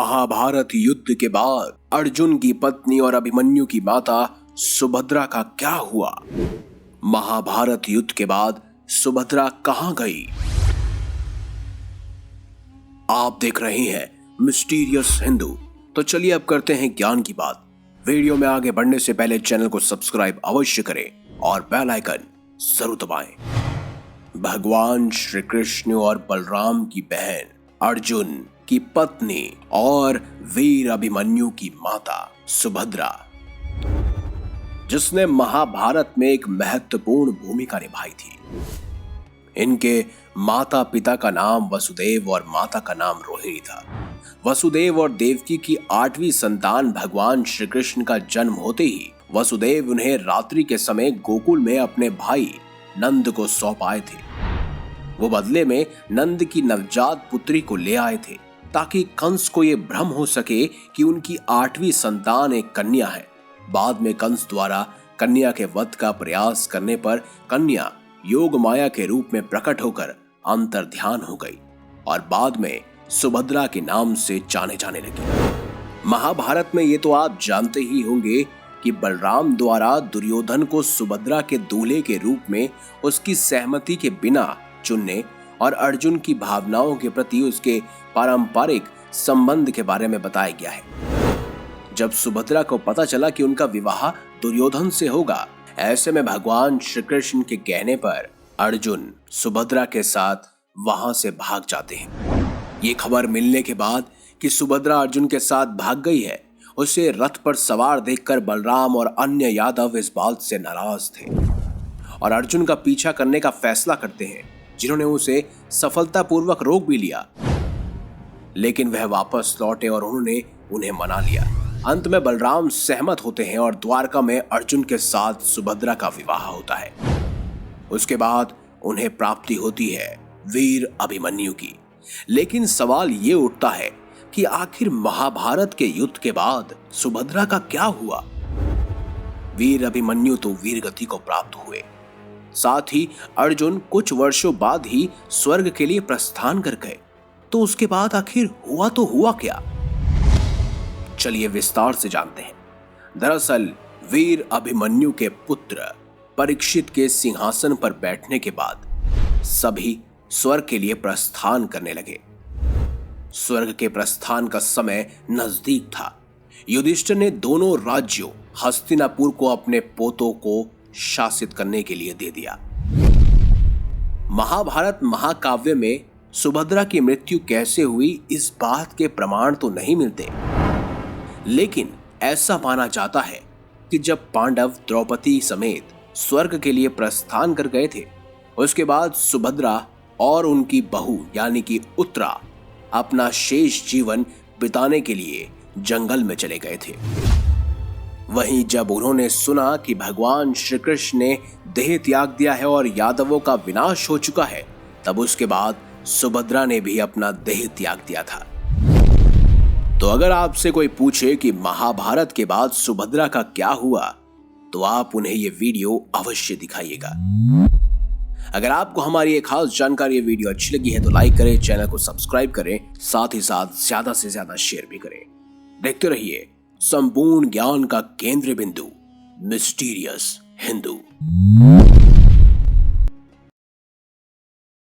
महाभारत युद्ध के बाद अर्जुन की पत्नी और अभिमन्यु की माता सुभद्रा का क्या हुआ? महाभारत युद्ध के बाद सुभद्रा कहां गई? आप देख रहे हैं मिस्टीरियस हिंदू। तो चलिए अब करते हैं ज्ञान की बात। वीडियो में आगे बढ़ने से पहले चैनल को सब्सक्राइब अवश्य करें और बेल आइकन जरूर दबाएं। भगवान श्री कृष्ण और बलराम की बहन अर्जुन की पत्नी और वीर अभिमन्यु की माता सुभद्रा, जिसने महाभारत में एक महत्वपूर्ण भूमिका निभाई थी। इनके माता पिता का नाम वसुदेव और माता का नाम रोहिणी था। वसुदेव और देवकी की 8वीं संतान भगवान श्री कृष्ण का जन्म होते ही वसुदेव उन्हें रात्रि के समय गोकुल में अपने भाई नंद को सौंप आए थे। वो बदले में नंद की नवजात पुत्री को ले आए थे ताकि कंस को यह भ्रम हो सके कि उनकी 8वीं संतान एक कन्या है। बाद में कंस द्वारा कन्या के वध का प्रयास करने पर कन्या योग माया के रूप में प्रकट होकर अंतर्ध्यान हो गई और बाद में सुभद्रा के नाम से जाने जाने लगी। महाभारत में ये तो आप जानते ही होंगे कि बलराम द्वारा दुर्योधन को सुभद्रा के दूल्हे के रूप में उसकी सहमति के बिना चुनने और अर्जुन की भावनाओं के प्रति उसके पारंपरिक संबंध के बारे में बताया गया है। जब सुभद्रा को पता चला कि उनका विवाह दुर्योधन से होगा, ऐसे में भगवान श्री कृष्ण के कहने पर अर्जुन सुभद्रा के साथ वहां से भाग जाते हैं। ये खबर मिलने के बाद कि सुभद्रा अर्जुन के साथ भाग गई है, उसे रथ पर सवार देखकर बलराम और अन्य यादव इस बात से नाराज थे और अर्जुन का पीछा करने का फैसला करते हैं, जिन्होंने उसे सफलतापूर्वक रोक भी लिया। लेकिन वह वापस लौटे और उन्होंने उन्हें मना लिया। अंत में बलराम सहमत होते हैं और द्वारका में अर्जुन के साथ सुभद्रा का विवाह होता है। उसके बाद उन्हें प्राप्ति होती है वीर अभिमन्यु की। लेकिन सवाल ये उठता है कि आखिर महाभारत के युद्ध के बाद सुभद्रा का क्या हुआ? वीर अभिमन्यु तो वीर गति को प्राप्त हुए, साथ ही अर्जुन कुछ वर्षों बाद ही स्वर्ग के लिए प्रस्थान कर गए। तो उसके बाद आखिर हुआ तो हुआ क्या? चलिए विस्तार से जानते हैं। दरअसल वीर अभिमन्यु के पुत्र परीक्षित के सिंहासन पर बैठने के बाद सभी स्वर्ग के लिए प्रस्थान करने लगे। स्वर्ग के प्रस्थान का समय नजदीक था। युधिष्ठिर ने दोनों राज्यों हस्तिनापुर को अपने पोतों को शासित करने के लिए दे दिया। महाभारत महाकाव्य में सुभद्रा की मृत्यु कैसे हुई इस बात के प्रमाण तो नहीं मिलते, लेकिन ऐसा माना जाता है कि जब पांडव द्रौपदी समेत स्वर्ग के लिए प्रस्थान कर गए थे, उसके बाद सुभद्रा और उनकी बहू यानी कि उत्तरा अपना शेष जीवन बिताने के लिए जंगल में चले गए थे। वहीं जब उन्होंने सुना कि भगवान श्री कृष्ण ने देह त्याग दिया है और यादवों का विनाश हो चुका है, तब उसके बाद सुभद्रा ने भी अपना देह त्याग दिया था। तो अगर आपसे कोई पूछे कि महाभारत के बाद सुभद्रा का क्या हुआ, तो आप उन्हें ये वीडियो अवश्य दिखाइएगा। अगर आपको हमारी एक खास जानकारी ये वीडियो अच्छी लगी है तो लाइक करें, चैनल को सब्सक्राइब करें, साथ ही साथ ज्यादा से ज्यादा शेयर भी करें। देखते रहिए संपूर्ण ज्ञान का केंद्र बिंदु मिस्टीरियस हिंदू।